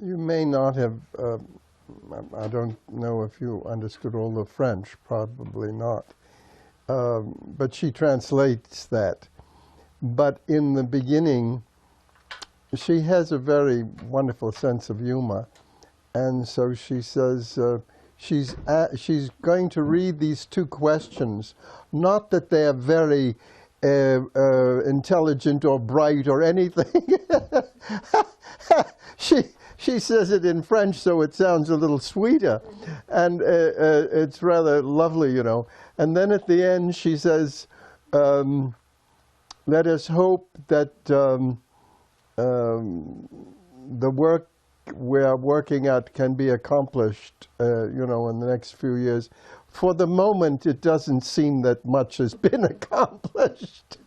You may not have, I don't know if you understood all the French, probably not. But she translates that. But in the beginning, she has a very wonderful sense of humor. And so she says she's going to read these two questions. Not that they are very intelligent or bright or anything. She says it in French, so it sounds a little sweeter. And it's rather lovely, you know. And then at the end, she says, let us hope that the work we are working at can be accomplished, you know, in the next few years. For the moment, it doesn't seem that much has been accomplished,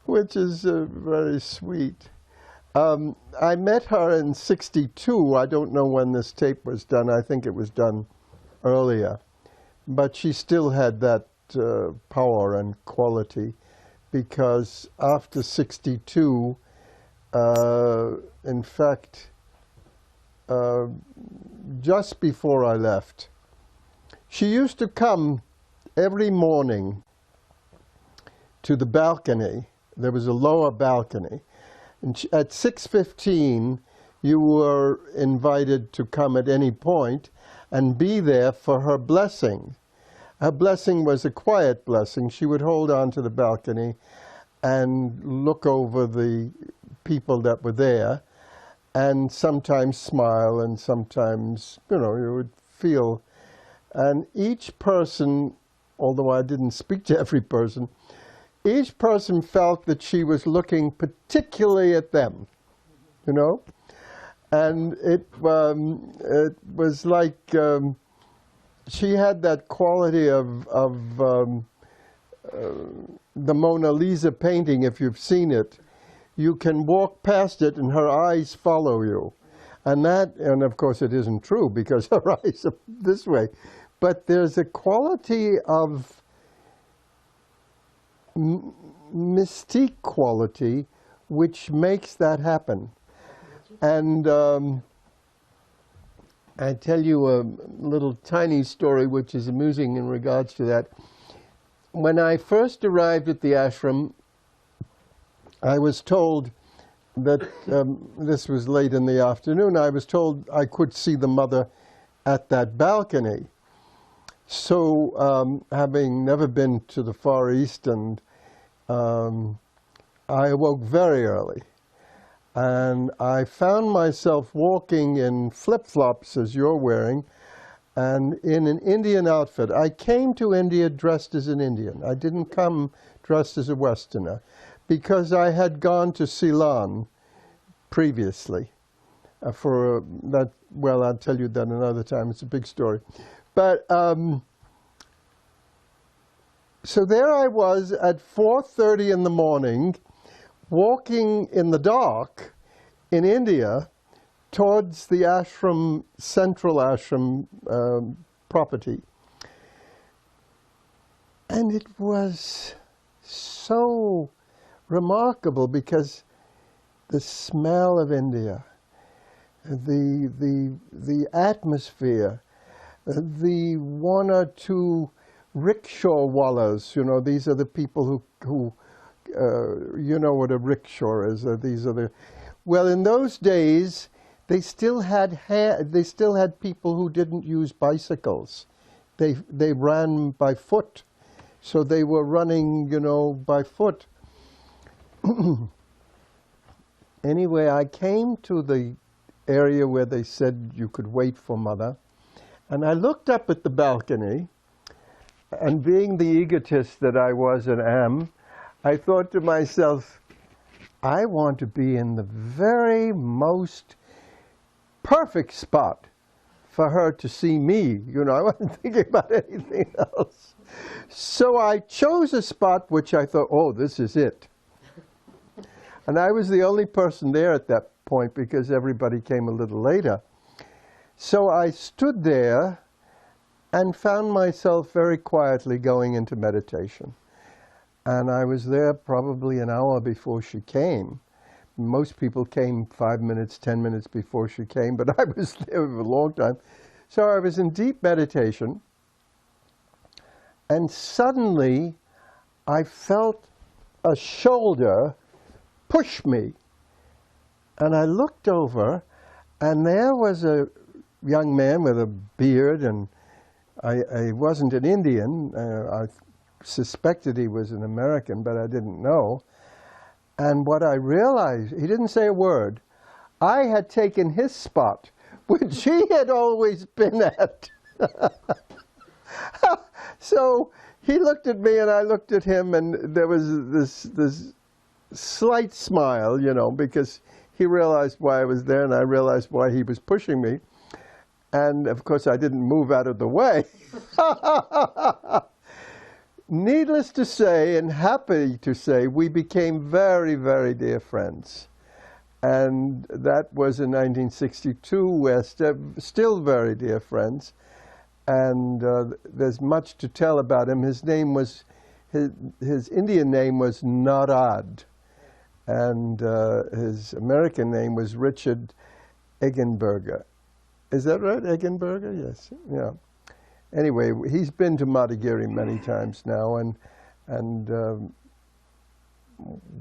which is very sweet. I met her in '62. I don't know when this tape was done. I think it was done earlier. But she still had that power and quality, because after '62, in fact, just before I left, she used to come every morning to the balcony. There was a lower balcony. And at 6:15, you were invited to come at any point and be there for her blessing. Her blessing was a quiet blessing. She would hold on to the balcony and look over the people that were there, and sometimes smile, and sometimes, you know, you would feel. And each person, although I didn't speak to every person, each person felt that she was looking particularly at them, you know? And it was like she had that quality of the Mona Lisa painting, if you've seen it. You can walk past it and her eyes follow you. And of course it isn't true because her eyes are this way. But there's a quality of mystique quality which makes that happen. And I tell you a little tiny story which is amusing in regards to that. When I first arrived at the ashram, I was told that, this was late in the afternoon, I was told I could see the mother at that balcony. So having never been to the Far East, and I awoke very early. And I found myself walking in flip-flops, as you're wearing, and in an Indian outfit. I came to India dressed as an Indian. I didn't come dressed as a Westerner, because I had gone to Ceylon previously. For that, well, I'll tell you that another time. It's a big story. But so there I was at 4:30 in the morning, walking in the dark in India towards the ashram, central ashram property. And it was so remarkable because the smell of India, the atmosphere, the one or two rickshaw wallahs, you know, these are the people who you know what a rickshaw is. These are the, well, in those days they still had people who didn't use bicycles. They ran by foot, so they were running, you know, by foot. Anyway, I came to the area where they said you could wait for Mother, and I looked up at the balcony, and being the egotist that I was and am, I thought to myself, I want to be in the very most perfect spot for her to see me. You know, I wasn't thinking about anything else. So I chose a spot which I thought, oh, this is it. And I was the only person there at that point because everybody came a little later. So I stood there and found myself very quietly going into meditation. And I was there probably an hour before she came. most people came 5 minutes, 10 minutes before she came, but I was there for a long time. So I was in deep meditation, and suddenly I felt a shoulder push me. And I looked over, and there was a young man with a beard, and I wasn't an Indian. I suspected he was an American, but I didn't know. And what I realized, he didn't say a word. I had taken his spot, which he had always been at. So he looked at me, and I looked at him, and there was this slight smile, you know, because he realized why I was there, and I realized why he was pushing me. And, of course, I didn't move out of the way. Needless to say, and happy to say, we became very, very dear friends. And that was in 1962. We're still very dear friends. And there's much to tell about him. His name was, his Indian name was Narad. And his American name was Richard Eggenberger. Is that right, Eggenberger? Yes, yeah. Anyway, he's been to Matagiri many times now, and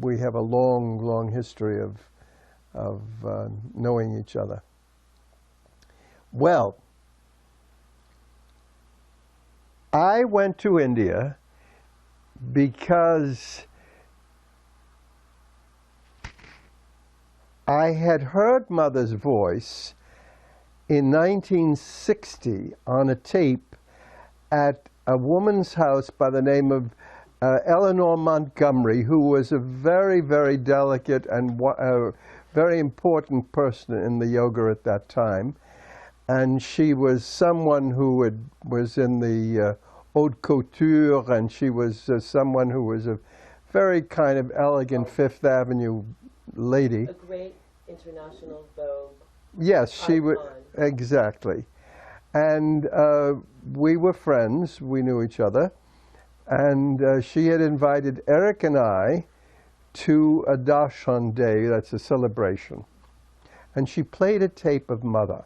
we have a long, long history of knowing each other. Well, I went to India because I had heard Mother's voice in 1960 on a tape at a woman's house by the name of Eleanor Montgomery, who was a very, very delicate and very important person in the yoga at that time. And she was someone who was in the haute couture, and she was someone who was a very kind of elegant Fifth Avenue lady. A great international Vogue. Yes, she was, exactly. And we were friends, we knew each other, and she had invited Eric and I to a darshan day, that's a celebration. And she played a tape of Mother.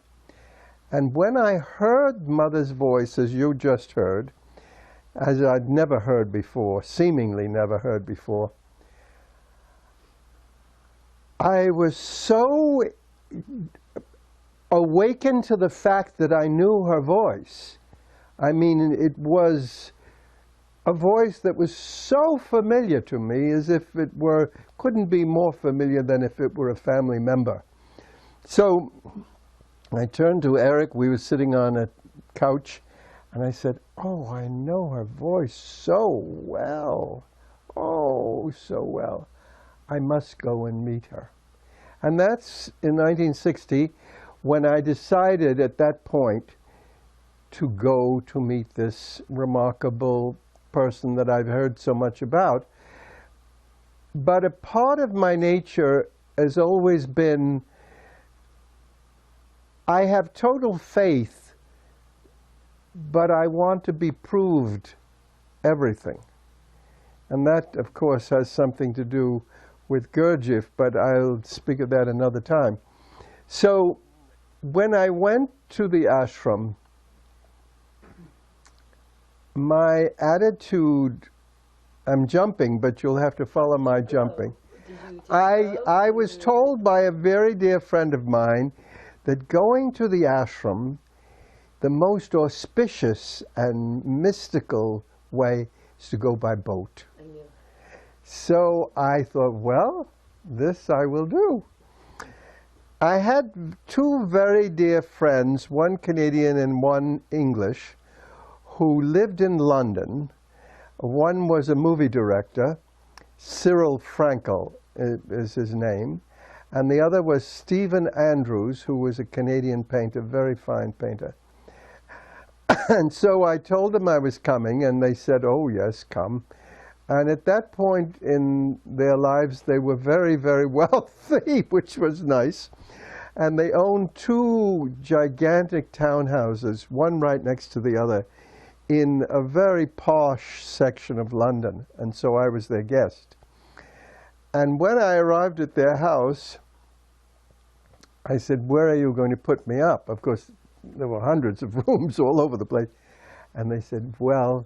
And when I heard Mother's voice, as you just heard, as I'd never heard before, seemingly never heard before, I was so awakened to the fact that I knew her voice. I mean, it was a voice that was so familiar to me, as if it couldn't be more familiar than if it were a family member. So I turned to Eric. We were sitting on a couch, and I said, "Oh, I know her voice so well. Oh, so well. I must go and meet her." And that's in 1960, when I decided at that point to go to meet this remarkable person that I've heard so much about. But a part of my nature has always been, I have total faith, but I want to be proved everything. And that, of course, has something to do with Gurdjieff, but I'll speak of that another time. So when I went to the ashram, my attitude, I'm jumping, but you'll have to follow my jumping. I was told by a very dear friend of mine that going to the ashram, the most auspicious and mystical way is to go by boat. So I thought, well, this I will do. I had two very dear friends, one Canadian and one English, who lived in London. One was a movie director, Cyril Frankel is his name, and the other was Stephen Andrews, who was a Canadian painter, very fine painter. And so I told them I was coming, and they said, "Oh yes, come." And at that point in their lives, they were very, very wealthy, which was nice. And they owned two gigantic townhouses, one right next to the other, in a very posh section of London. And so I was their guest. And when I arrived at their house, I said, "Where are you going to put me up?" Of course, there were hundreds of rooms all over the place. And they said, "Well,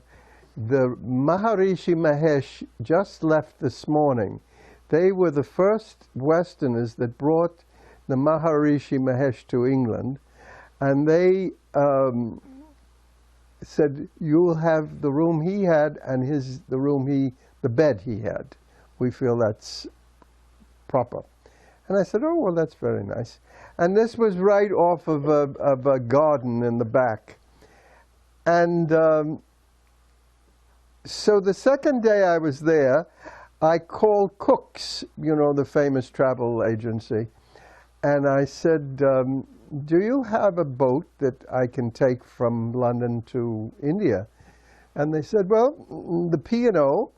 the Maharishi Mahesh just left this morning. They were the first Westerners that brought the Maharishi Mahesh to England, and they said, you'll have the room he had and the bed he had. We feel that's proper." And I said, "Oh, well, that's very nice." And this was right off of a garden in the back. And so the second day I was there, I called Cook's, you know, the famous travel agency, and I said, "Do you have a boat that I can take from London to India?" And they said, "Well, the P&O,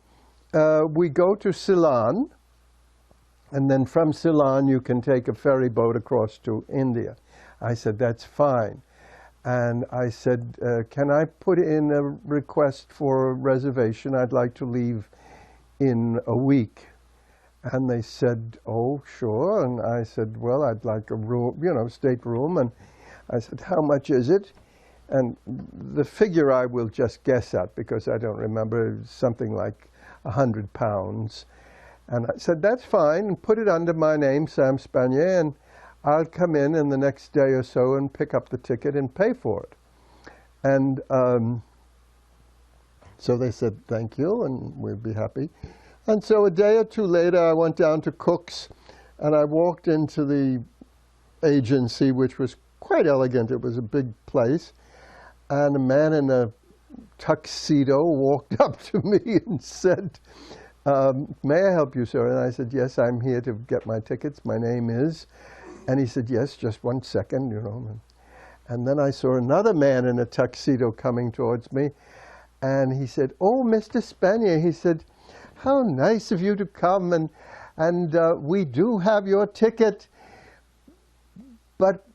we go to Ceylon, and then from Ceylon you can take a ferry boat across to India." I said, "That's fine." And I said, "Can I put in a request for a reservation? I'd like to leave in a week." And they said, "Oh, sure." And I said, "Well, I'd like a room, you know, state room." And I said, "How much is it?" And the figure I will just guess at, because I don't remember, something like £100. And I said, "That's fine, and put it under my name, Sam Spanier, and I'll come in the next day or so and pick up the ticket and pay for it." And so they said, "Thank you," and we'd be happy. And so a day or two later, I went down to Cook's, and I walked into the agency, which was quite elegant. It was a big place. And a man in a tuxedo walked up to me and said, "May I help you, sir?" And I said, "Yes, I'm here to get my tickets. My name is..." And he said, "Yes, just 1 second, you know." And then I saw another man in a tuxedo coming towards me, and he said, "Oh, Mr. Spanier," he said, "how nice of you to come, and we do have your ticket. But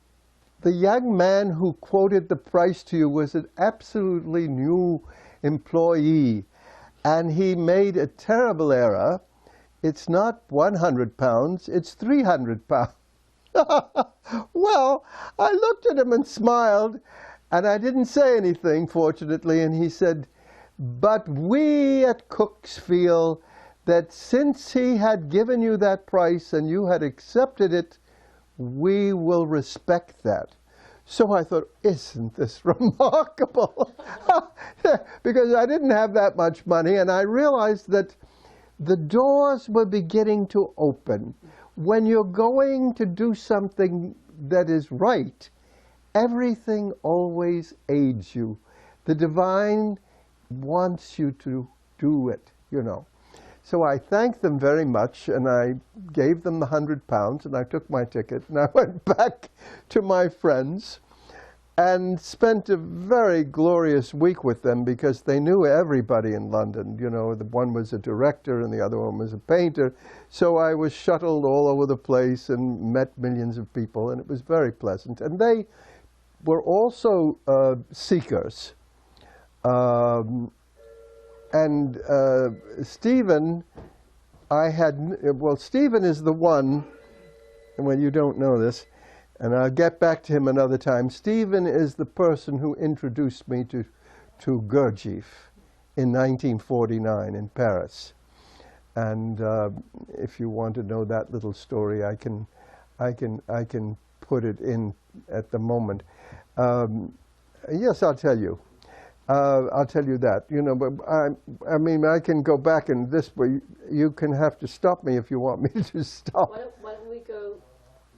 the young man who quoted the price to you was an absolutely new employee, and he made a terrible error. It's not £100, it's £300. Well, I looked at him and smiled, and I didn't say anything, fortunately, and he said, "But we at Cook's feel that since he had given you that price and you had accepted it, we will respect that." So I thought, isn't this remarkable? Because I didn't have that much money, and I realized that the doors were beginning to open. When you're going to do something that is right, everything always aids you. The divine wants you to do it, you know. So I thanked them very much, and I gave them the £100, and I took my ticket, and I went back to my friends and spent a very glorious week with them, because they knew everybody in London. You know, the one was a director and the other one was a painter. So I was shuttled all over the place and met millions of people, and it was very pleasant. And they were also seekers. Stephen, Stephen is the one, well, you don't know this, and I'll get back to him another time. Stephen is the person who introduced me to Gurdjieff in 1949 in Paris. And if you want to know that little story, I can put it in at the moment. Yes, I'll tell you. I'll tell you that. You know, but I mean, I can go back in this way. You can have to stop me if you want me to stop. Why don't we go?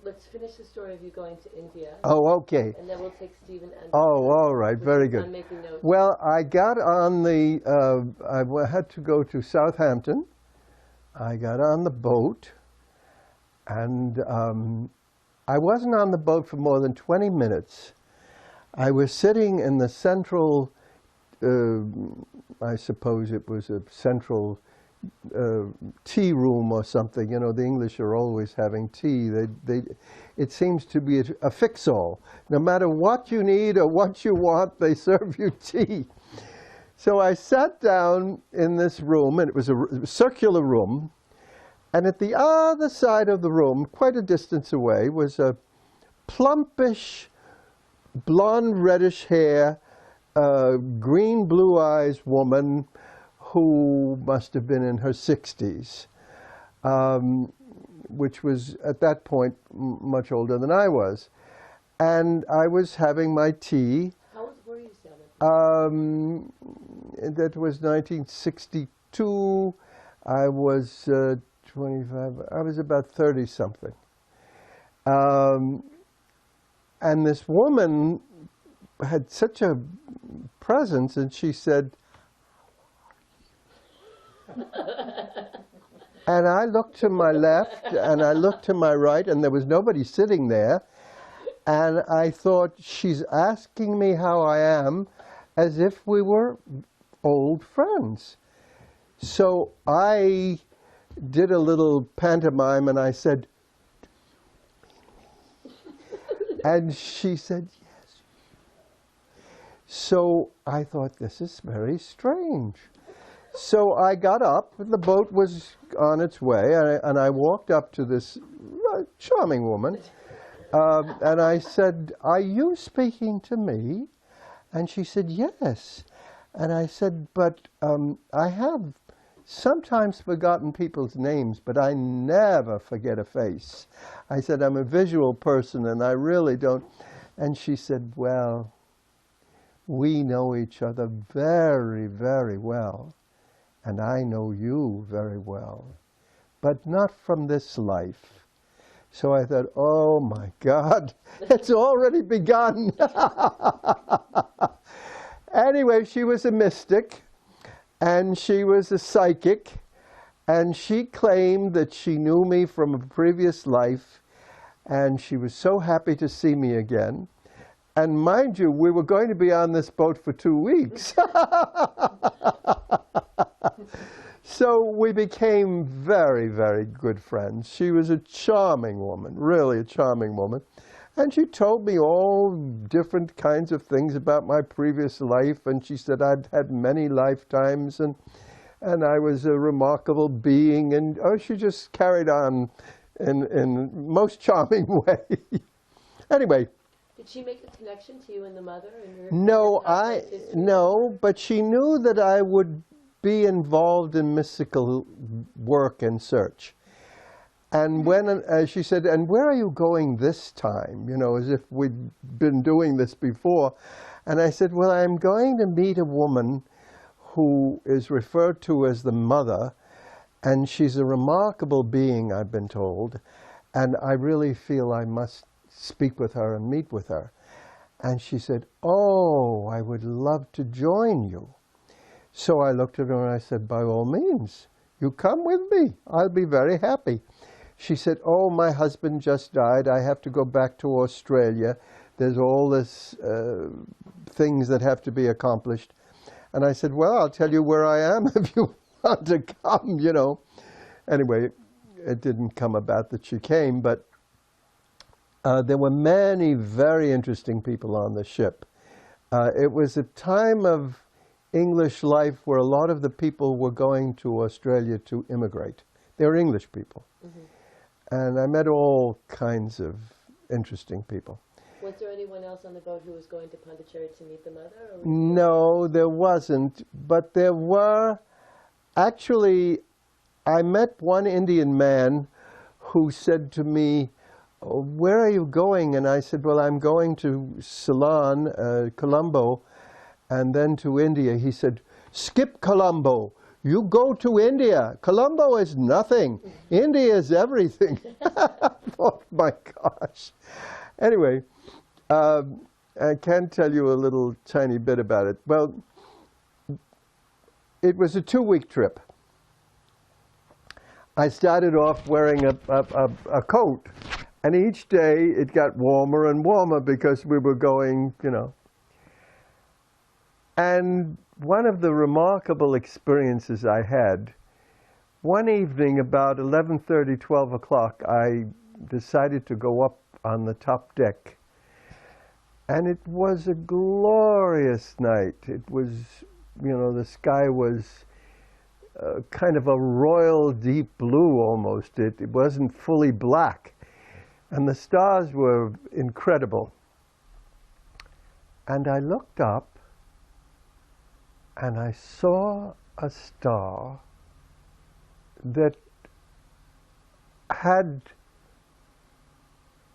Let's finish the story of you going to India. Oh, okay. And then we'll take Stephen and... Oh, all right. Very good. I'm making notes. Well, I got on the... I had to go to Southampton. I got on the boat, and I wasn't on the boat for more than 20 minutes. I was sitting in the central... I suppose it was a central tea room or something. You know, the English are always having tea. It seems to be a fix-all. No matter what you need or what you want, they serve you tea. So I sat down in this room, and it was a circular room, And at the other side of the room, quite a distance away, was a plumpish, blonde, reddish hair, green, blue eyes woman who must have been in her 60s, which was at that point much older than I was. And I was having my tea. How old were you, Sam? That was 1962. I was 25. I was about 30-something. And this woman had such a presence, and she said, and I looked to my left, and I looked to my right, and there was nobody sitting there. And I thought, she's asking me how I am, as if we were old friends. So I did a little pantomime, and I said, and she said, yes. So I thought, this is very strange. So I got up, and the boat was on its way, and I walked up to this charming woman, and I said, are you speaking to me? And she said, yes. And I said, but I have sometimes forgotten people's names, but I never forget a face. I said, I'm a visual person, and I really don't. And she said, well, we know each other very, very well, and I know you very well, but not from this life. So I thought, oh my God, it's already begun. Anyway, she was a mystic, and she was a psychic, and she claimed that she knew me from a previous life, and she was so happy to see me again. And mind you, we were going to be on this boat for 2 weeks. So we became very, very good friends. She was a charming woman, really a charming woman. And she told me all different kinds of things about my previous life, and she said I'd had many lifetimes, and I was a remarkable being, and she just carried on in most charming way. Anyway. Did she make a connection to you and the mother? No, but she knew that I would be involved in mystical work and search. And when she said, and where are you going this time? You know, as if we'd been doing this before. And I said, well, I'm going to meet a woman who is referred to as the mother, and she's a remarkable being, I've been told, and I really feel I must speak with her and meet with her. And she said, oh, I would love to join you. So I looked at her and I said, by all means, you come with me. I'll be very happy. She said, oh, my husband just died. I have to go back to Australia. There's all this things that have to be accomplished. And I said, well, I'll tell you where I am if you want to come, you know. Anyway, it didn't come about that she came, but there were many very interesting people on the ship. It was a time of English life where a lot of the people were going to Australia to immigrate. They were English people. Mm-hmm. And I met all kinds of interesting people. Was there anyone else on the boat who was going to Pondicherry to meet the mother? Or no, there wasn't. But there were, actually, I met one Indian man who said to me, oh, where are you going? And I said, well, I'm going to Ceylon, Colombo, and then to India. He said, skip Colombo. You go to India. Colombo is nothing. India is everything. Oh, my gosh. Anyway, I can tell you a little tiny bit about it. Well, it was a 2-week trip. I started off wearing a coat, and each day it got warmer and warmer because we were going, you know. And one of the remarkable experiences I had, one evening about 11:30, 12 o'clock, I decided to go up on the top deck. And it was a glorious night. It was, you know, the sky was kind of a royal deep blue almost. It wasn't fully black. And the stars were incredible. And I looked up and I saw a star that had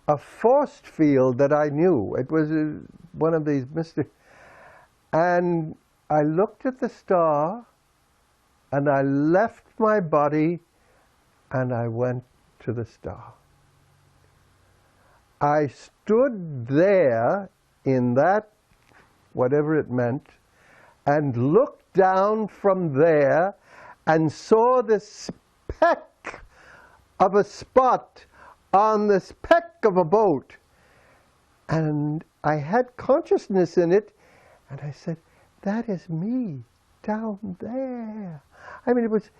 a force field that I knew. It was one of these mystic. And I looked at the star and I left my body and I went to the star. I stood there in that, whatever it meant, and looked down from there and saw this speck of a spot on the speck of a boat. And I had consciousness in it, and I said, that is me down there. I mean, it was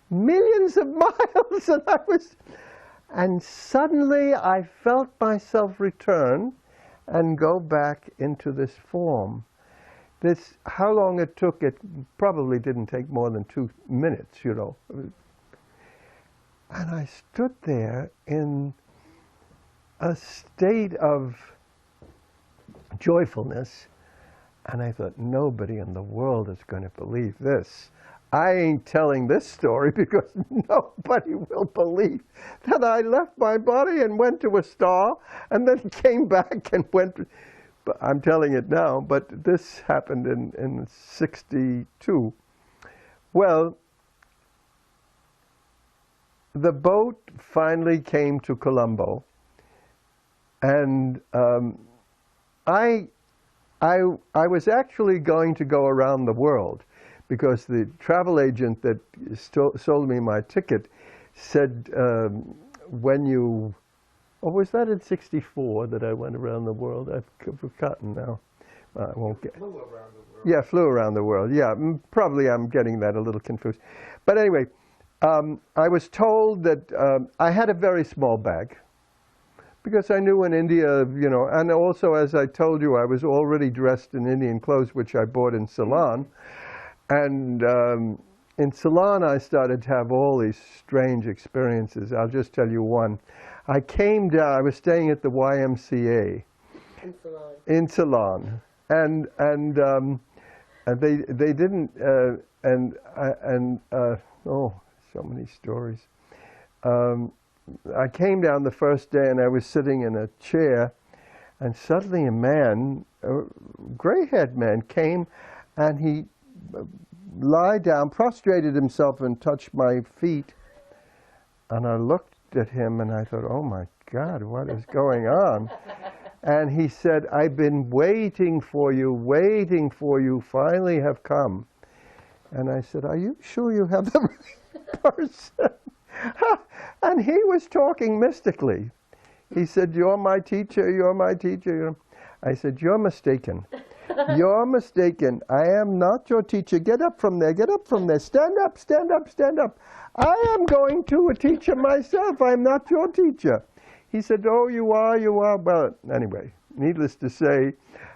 millions of miles, and suddenly I felt myself return and go back into this form. How long it took, it probably didn't take more than 2 minutes, you know. And I stood there in a state of joyfulness, and I thought, nobody in the world is going to believe this. I ain't telling this story because nobody will believe that I left my body and went to a star and then came back and went. But I'm telling it now, but this happened in 62. Well, the boat finally came to Colombo, and I was actually going to go around the world, because the travel agent that sold me my ticket said, when you, or was that in 64 that I went around the world? I've forgotten now. I won't get. Flew around the world. Yeah, flew around the world. Yeah, probably I'm getting that a little confused. But anyway, I was told that I had a very small bag, because I knew in India, you know, and also, as I told you, I was already dressed in Indian clothes, which I bought in Ceylon. And in Ceylon, I started to have all these strange experiences. I'll just tell you one. I came down, I was staying at the YMCA. In Ceylon. In Ceylon. And they didn't, oh, so many stories. I came down the first day and I was sitting in a chair, and suddenly a man, a gray-haired man, came and he lied down, prostrated himself and touched my feet. And I looked at him and I thought, oh my God, what is going on? And he said, I've been waiting for you, finally have come. And I said, are you sure you have the right person? And he was talking mystically. He said, you're my teacher, you're my teacher. I said, you're mistaken. You're mistaken. I am not your teacher. Get up from there. Get up from there. Stand up, stand up, stand up. I am going to a teacher myself. I'm not your teacher. He said, oh, you are, you are. Well, anyway, needless to say,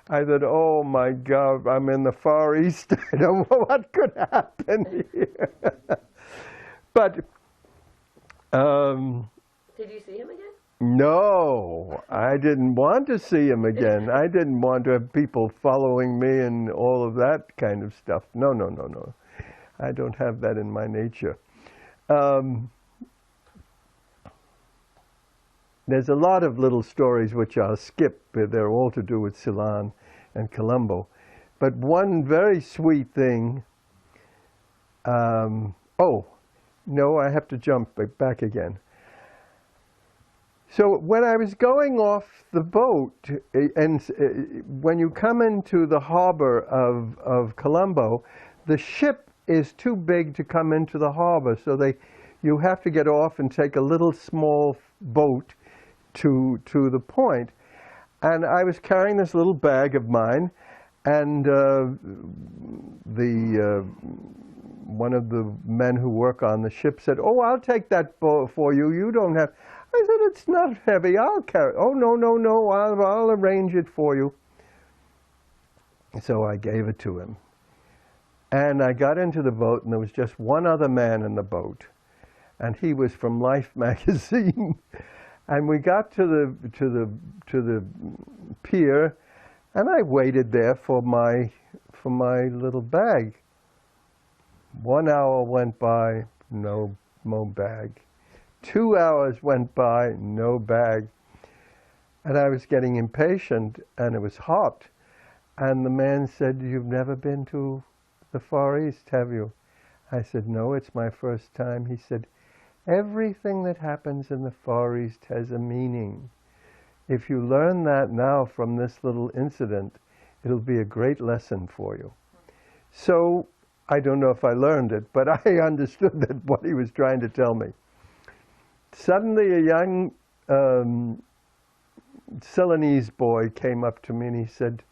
I thought, oh, my God, I'm in the Far East. I don't know what could happen here. But did you see him again? no, I didn't want to see him again. I didn't want to have people following me and all of that kind of stuff. No, no, no, no. I don't have that in my nature. There's a lot of little stories which I'll skip. They're all to do with Ceylon and Colombo. But one very sweet thing, oh, no, I have to jump back again. So when I was going off the boat, and when you come into the harbor of Colombo, the ship is too big to come into the harbor, so you have to get off and take a little small boat to the point. And I was carrying this little bag of mine, and one of the men who work on the ship said, oh, I'll take that boat for you. You don't have. I said, it's not heavy. I'll carry it. Oh, no, no, no. I'll arrange it for you. So I gave it to him. And I got into the boat, and there was just one other man in the boat, and he was from Life magazine. And we got to the pier, and I waited there for my little bag. 1 hour went by, no bag. 2 hours went by, no bag. And I was getting impatient, and it was hot. And the man said, "You've never been to the Far East, have you?" I said, "No, it's my first time." He said, "Everything that happens in the Far East has a meaning. If you learn that now from this little incident, it'll be a great lesson for you." So I don't know if I learned it, but I understood that what he was trying to tell me. Suddenly a young Ceylonese boy came up to me and he said,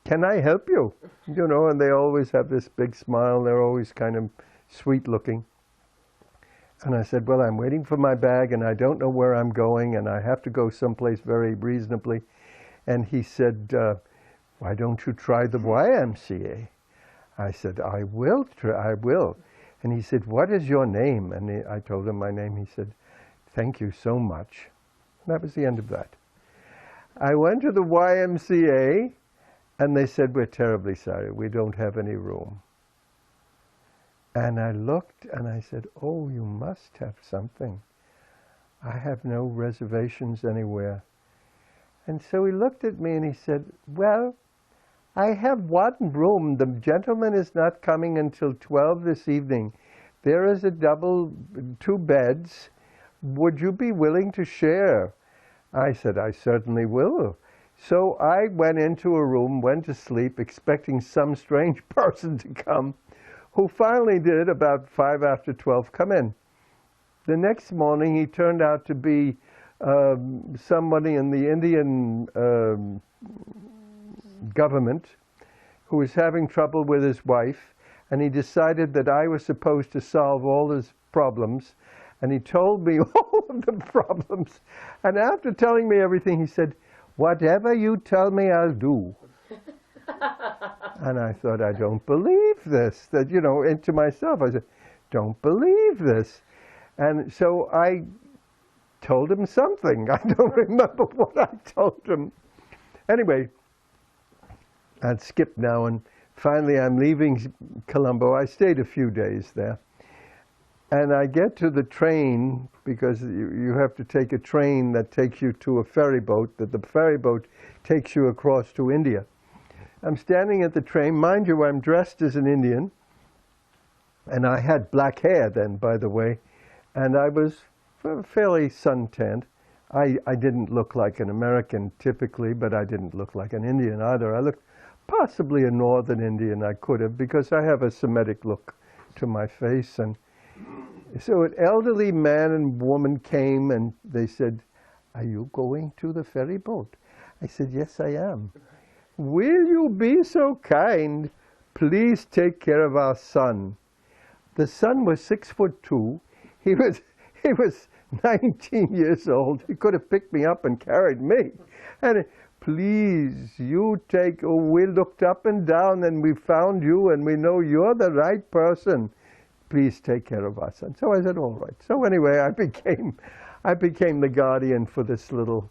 "Can I help you?" You know, and they always have this big smile. They're always kind of sweet looking. And I said, "Well, I'm waiting for my bag and I don't know where I'm going and I have to go someplace very reasonably." And he said, "Why don't you try the YMCA?" I said, "I will try, I will." And he said, "What is your name?" And I told him my name. He said, "Thank you so much." And that was the end of that. I went to the YMCA and they said, "We're terribly sorry, we don't have any room." And I looked and I said, "Oh, you must have something. I have no reservations anywhere." And so he looked at me and he said, "Well, I have one room. The gentleman is not coming until 12 this evening. There is a two beds. Would you be willing to share?" I said, "I certainly will." So I went into a room, went to sleep, expecting some strange person to come, who finally did, about 5 after 12, come in. The next morning he turned out to be somebody in the Indian government who was having trouble with his wife, and he decided that I was supposed to solve all his problems, and he told me all of the problems. And after telling me everything, he said, "Whatever you tell me, I'll do." And I thought, I don't believe this. That, you know, into myself, I said, "Don't believe this." And so I told him something. I don't remember what I told him. Anyway, I'd skip now, and finally I'm leaving Colombo. I stayed a few days there. And I get to the train, because you have to take a train that takes you to a ferry boat, that the ferry boat takes you across to India. I'm standing at the train. Mind you, I'm dressed as an Indian, and I had black hair then, by the way, and I was fairly suntanned. I didn't look like an American typically, but I didn't look like an Indian either. I looked possibly a northern Indian. I could have, because I have a Semitic look to my face. And so an elderly man and woman came and they said, "Are you going to the ferry boat?" I said, "Yes, I am." "Will you be so kind? Please take care of our son." The son was 6'2". He was 19 years old. He could have picked me up and carried me. And "Please, you take," "Oh, we looked up and down and we found you and we know you're the right person. Please take care of us." And so I said, "All right." So anyway, I became the guardian for this little,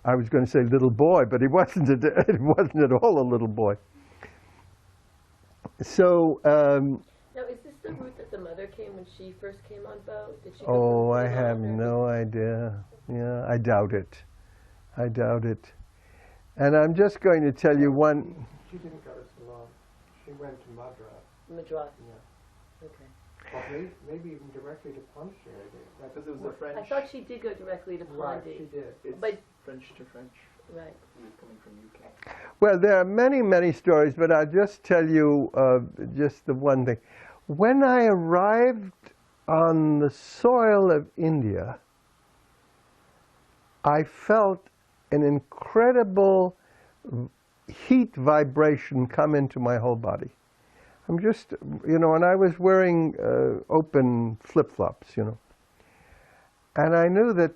I was going to say little boy, but it wasn't at all a little boy. So, Now, is this the route that the mother came when she first came on boat? Did she go oh, from I Ceylon have or- no idea. Yeah, I doubt it. I doubt it. And I'm just going to tell you one. She didn't go to Ceylon. She went to Madras. Madras. Yeah. Okay. Or maybe even directly to Pondicherry. Because it was a French. I thought she did go directly to Right, Pondy. she did. It's But- French to French. Right. He was coming from UK. Well, there are many, many stories, but I'll just tell you just the one thing. When I arrived on the soil of India, I felt an incredible heat vibration come into my whole body. I'm just, you know, and I was wearing open flip-flops, you know. And I knew that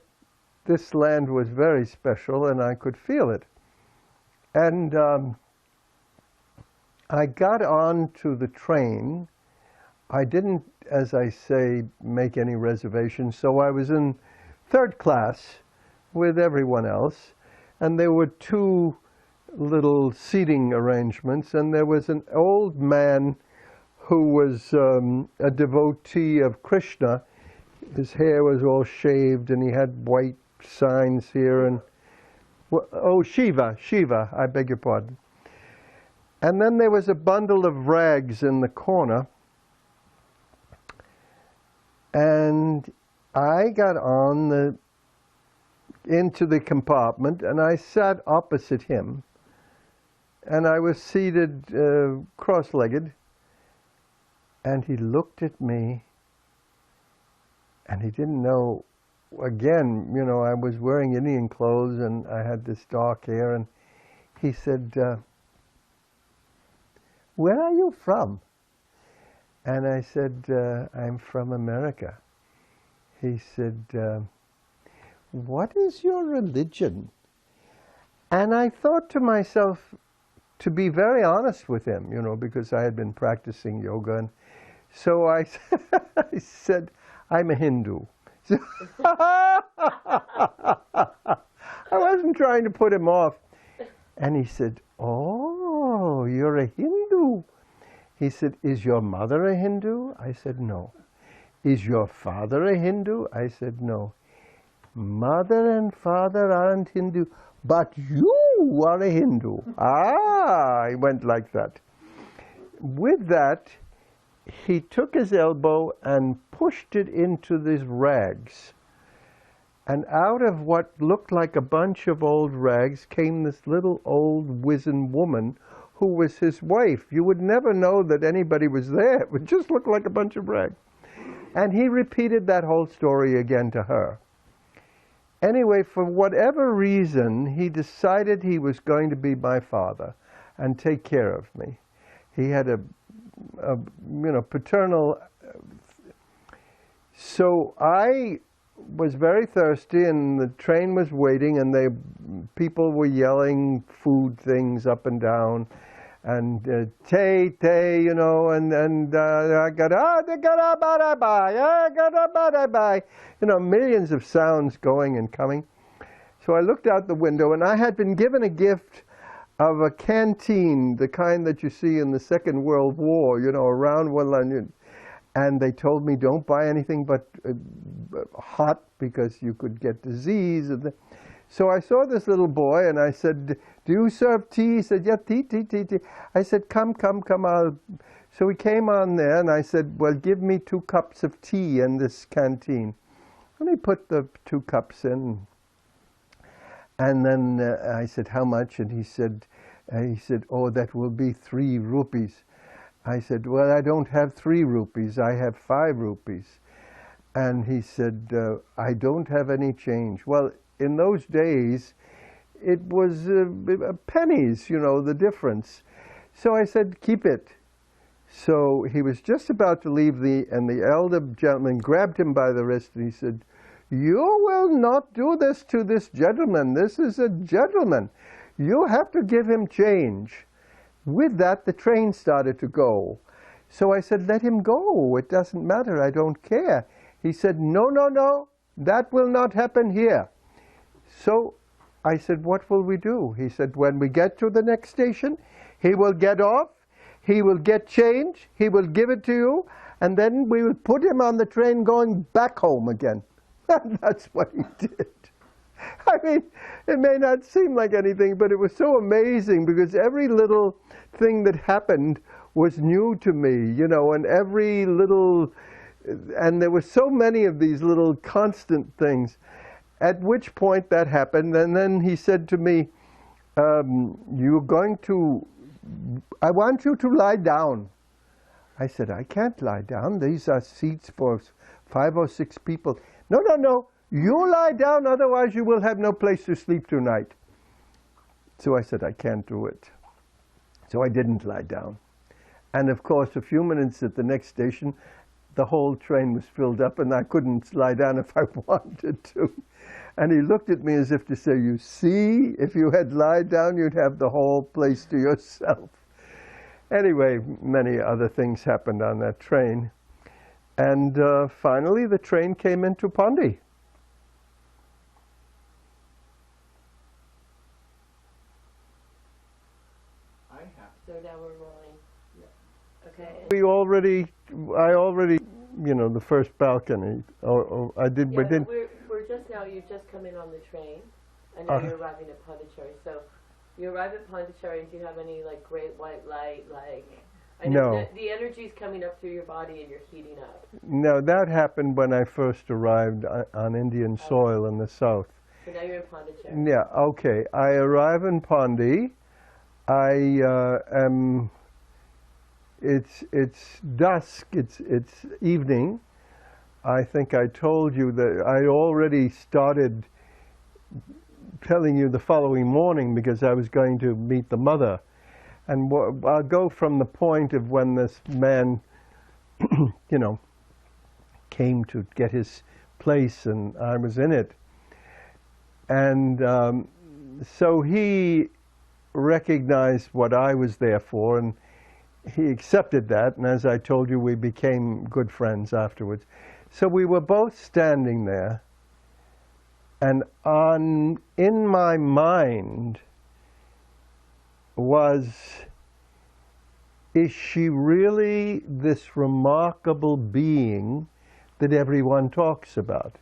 this land was very special and I could feel it. And I got on to the train. I didn't, as I say, make any reservations, so I was in third class with everyone else, and there were two little seating arrangements, and there was an old man who was a devotee of Krishna. His hair was all shaved, and he had white signs here, and oh, Shiva, I beg your pardon. And then there was a bundle of rags in the corner, and I got on into the compartment, and I sat opposite him, and I was seated cross-legged, and he looked at me, and he didn't know, again, you know, I was wearing Indian clothes, and I had this dark hair, and he said, "Where are you from?" And I said, "I'm from America." He said, "What is your religion?" And I thought to myself, to be very honest with him, you know, because I had been practicing yoga, and so I said, "I'm a Hindu." I wasn't trying to put him off. And he said, "Oh, you're a Hindu." He said, "Is your mother a Hindu?" I said, "No." "Is your father a Hindu?" I said, "No." "Mother and father aren't Hindu, but you are a Hindu." Ah, he went like that. With that, he took his elbow and pushed it into these rags. And out of what looked like a bunch of old rags came this little old wizened woman who was his wife. You would never know that anybody was there. It would just look like a bunch of rags. And he repeated that whole story again to her. Anyway, for whatever reason, he decided he was going to be my father and take care of me. He had a paternal. So I was very thirsty, and the train was waiting, and people were yelling food things up and down, and te, you know, and you know, millions of sounds going and coming. So I looked out the window, and I had been given a gift of a canteen, the kind that you see in the Second World War, you know, around one line. And they told me, don't buy anything but hot, because you could get disease. So I saw this little boy, and I said, "Do you serve tea?" He said, "Yeah, tea. I said, come. So he came on there, and I said, "Well, give me 2 cups of tea in this canteen." And he put the 2 cups in. And then I said, "How much?" And he said, "Oh, that will be 3 rupees. I said, "Well, I don't have 3 rupees. I have 5 rupees. And he said, "I don't have any change." Well, in those days, it was pennies, you know, the difference. So I said, "Keep it." So he was just about to leave, and the elder gentleman grabbed him by the wrist, and he said, "You will not do this to this gentleman. This is a gentleman. You have to give him change." With that, the train started to go. So I said, "Let him go. It doesn't matter. I don't care." He said, No, that will not happen here." So I said, "What will we do?" He said, "When we get to the next station, he will get off, he will get change, he will give it to you, and then we will put him on the train going back home again." And that's what he did. I mean, it may not seem like anything, but it was so amazing, because every little thing that happened was new to me, you know, and and there were so many of these little constant things. At which point that happened, and then he said to me, I want you to lie down." I said, "I can't lie down. These are seats for 5 or 6 people." No. "You lie down, otherwise you will have no place to sleep tonight." So I said, "I can't do it." So I didn't lie down. And of course, a few minutes at the next station, the whole train was filled up, and I couldn't lie down if I wanted to. And he looked at me as if to say, "You see, if you had lied down, you'd have the whole place to yourself." Anyway, many other things happened on that train. And finally, the train came into Pondy. I have. So now we're rolling. Okay. I already, you know, the first balcony. I did. Yeah, We did. we're just now. You just come in on the train, and now you're arriving at Pondicherry. So you arrive at Pondicherry. Do you have any like great white light? Like I know No. the energy's coming up through your body, and you're heating up. No, that happened when I first arrived on Indian soil in the south. So now you're in Pondicherry. Yeah. Okay. I arrive in Pondy. I am. It's dusk. It's evening. I think I told you that I already started telling you the following morning because I was going to meet the mother. And I'll go from the point of when this man, you know, came to get his place and I was in it. And so he recognized what I was there for and he accepted that. And as I told you, we became good friends afterwards. So we were both standing there. And in my mind was, is she really this remarkable being that everyone talks about?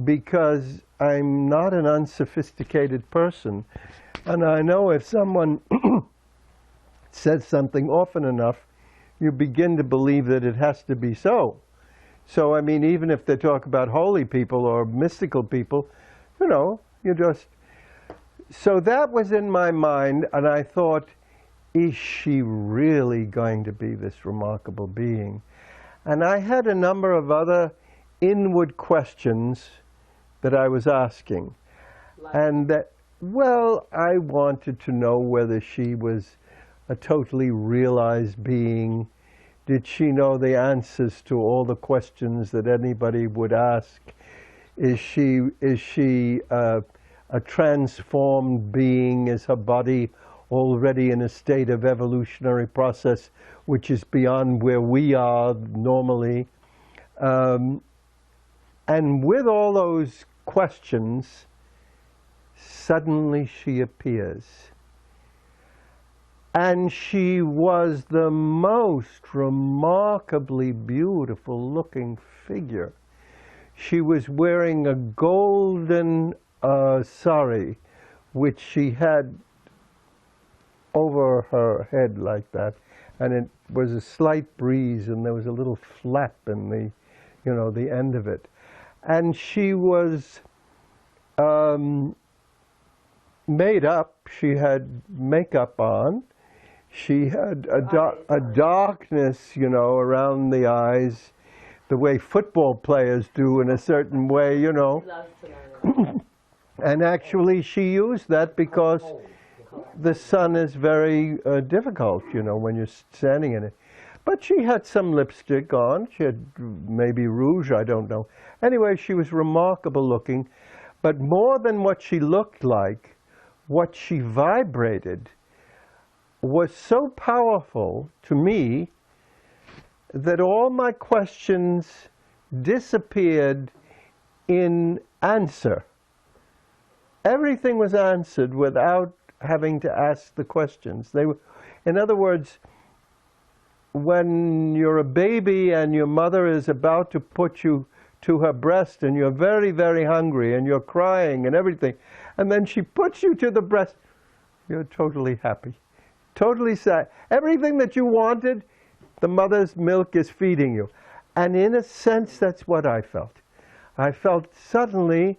Because I'm not an unsophisticated person. And I know if someone says something often enough, you begin to believe that it has to be so. So, I mean, even if they talk about holy people or mystical people, you know, you just... So that was in my mind, and I thought, is she really going to be this remarkable being? And I had a number of other inward questions that I was asking. And that, well, I wanted to know whether she was a totally realized being. Did she know the answers to all the questions that anybody would ask? Is she a transformed being? Is her body already in a state of evolutionary process which is beyond where we are normally? And with all those questions, suddenly she appears. And she was the most remarkably beautiful looking figure. She was wearing a golden sari, which she had over her head like that. And it was a slight breeze and there was a little flap in the, you know, the end of it. And she was made up. She had makeup on. She had a darkness, you know, around the eyes, the way football players do in a certain way, you know. And actually she used that because the sun is very difficult, you know, when you're standing in it. But she had some lipstick on. She had maybe rouge, I don't know. Anyway, she was remarkable looking. But more than what she looked like, what she vibrated was so powerful to me that all my questions disappeared in answer. Everything was answered without having to ask the questions. They were, in other words, when you're a baby and your mother is about to put you to her breast and you're very, very hungry and you're crying and everything, and then she puts you to the breast, you're totally happy. Totally sad. Everything that you wanted, the mother's milk is feeding you. And in a sense, that's what I felt. I felt suddenly,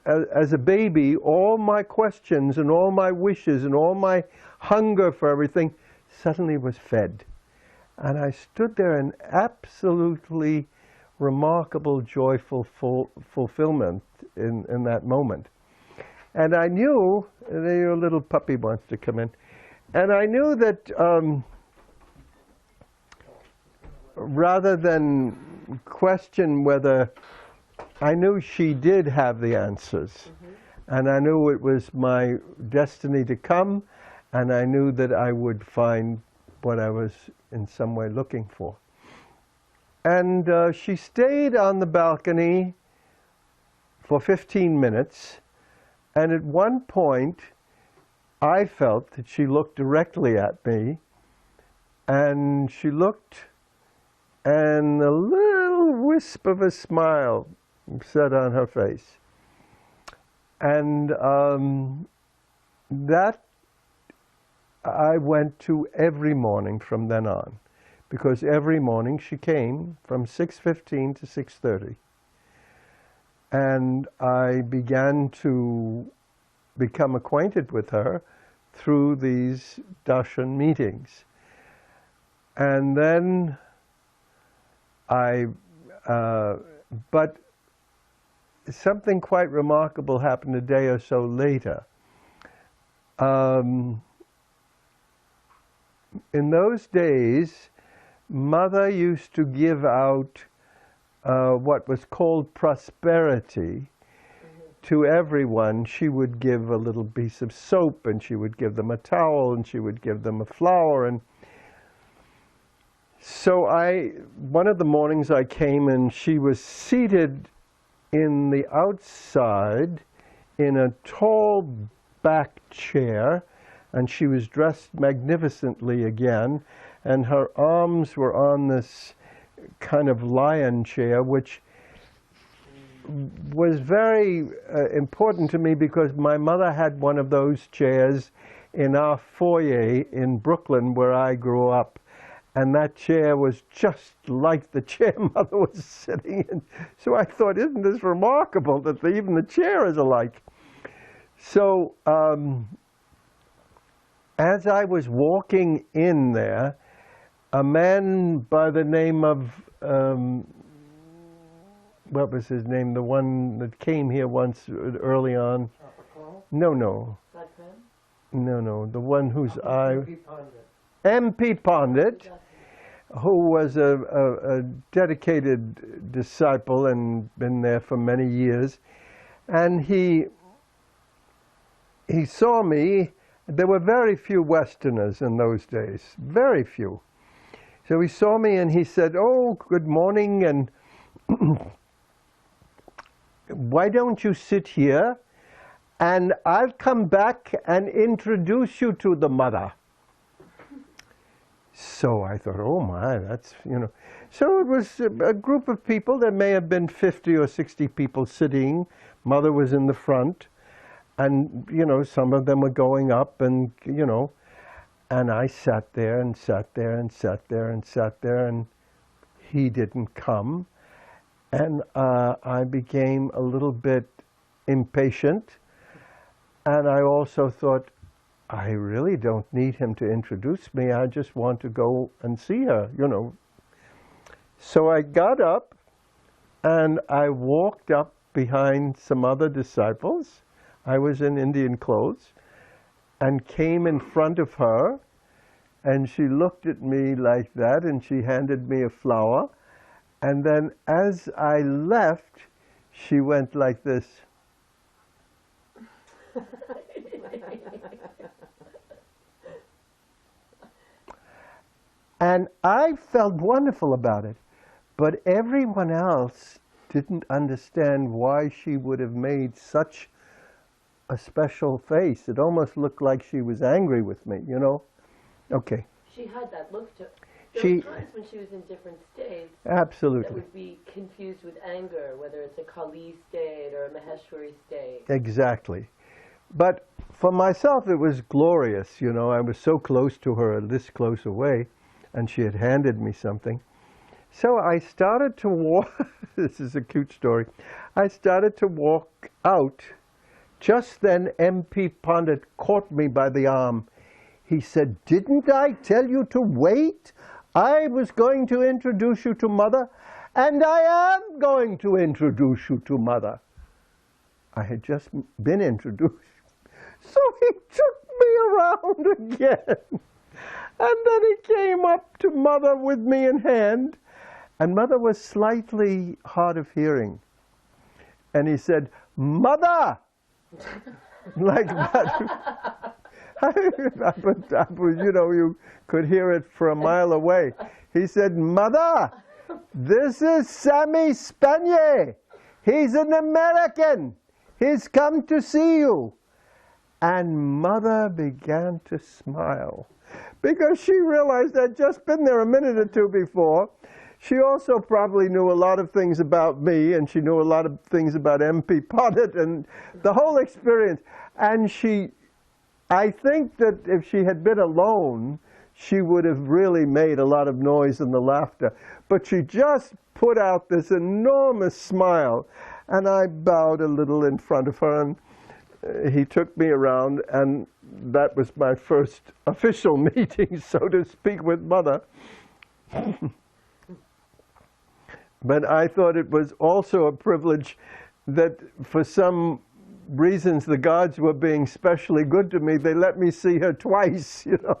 as a baby, all my questions and all my wishes and all my hunger for everything suddenly was fed. And I stood there in absolutely remarkable, joyful fulfillment in that moment. And I knew, your little puppy wants to come in, and I knew that rather than question whether, I knew she did have the answers. Mm-hmm. And I knew it was my destiny to come, and I knew that I would find what I was in some way looking for. And she stayed on the balcony for 15 minutes, and at one point I felt that she looked directly at me, and she looked, and a little wisp of a smile set on her face. And that I went to every morning from then on, because every morning she came from 6:15 to 6:30. And I began to become acquainted with her through these darshan meetings. And then but something quite remarkable happened a day or so later. In those days, Mother used to give out what was called prosperity to everyone. She would give a little piece of soap, and she would give them a towel, and she would give them a flower. And so one of the mornings I came, and she was seated in the outside in a tall back chair, and she was dressed magnificently again, and her arms were on this kind of lion chair, which was very important to me because my mother had one of those chairs in our foyer in Brooklyn where I grew up. And that chair was just like the chair Mother was sitting in. So I thought, isn't this remarkable that even the chair is alike? So as I was walking in there, a man by the name of, what was his name? The one that came here once early on. No. No, the one whose eye... M.P. Pandit, who was a dedicated disciple and been there for many years. And he saw me. There were very few Westerners in those days, very few. So he saw me and he said, "Oh, good morning, and why don't you sit here and I'll come back and introduce you to the mother." So I thought, oh my, that's, you know. So it was a group of people. There may have been 50 or 60 people sitting. Mother was in the front. And, you know, some of them were going up and, you know. And I sat there and sat there and sat there and sat there, and he didn't come. And I became a little bit impatient. And I also thought, I really don't need him to introduce me. I just want to go and see her, you know. So I got up and I walked up behind some other disciples. I was in Indian clothes, and came in front of her, and she looked at me like that, and she handed me a flower. And then as I left, she went like this. And I felt wonderful about it, but everyone else didn't understand why she would have made such a special face. It almost looked like she was angry with me, you know? Okay. She had that look to her. There were times when she was in different states absolutely that would be confused with anger, whether it's a Kali state or a Maheshwari state. Exactly. But for myself, it was glorious, you know. I was so close to her, this close away, and she had handed me something. So I started to walk. This is a cute story. I started to walk out. Just then, M.P. Pandit caught me by the arm. He said, "Didn't I tell you to wait? I was going to introduce you to Mother, and I am going to introduce you to Mother." I had just been introduced. So he took me around again. And then he came up to Mother with me in hand. And Mother was slightly hard of hearing. And he said, "Mother!" Like that. You know, you could hear it for a mile away. He said, "Mother, this is Sammy Spanier. He's an American. He's come to see you." And Mother began to smile because she realized I'd just been there a minute or two before. She also probably knew a lot of things about me, and she knew a lot of things about MP Pottet and the whole experience. And I think that if she had been alone, she would have really made a lot of noise in the laughter. But she just put out this enormous smile, and I bowed a little in front of her, and he took me around, and that was my first official meeting, so to speak, with Mother. But I thought it was also a privilege that for some reasons the gods were being specially good to me. They let me see her twice, you know.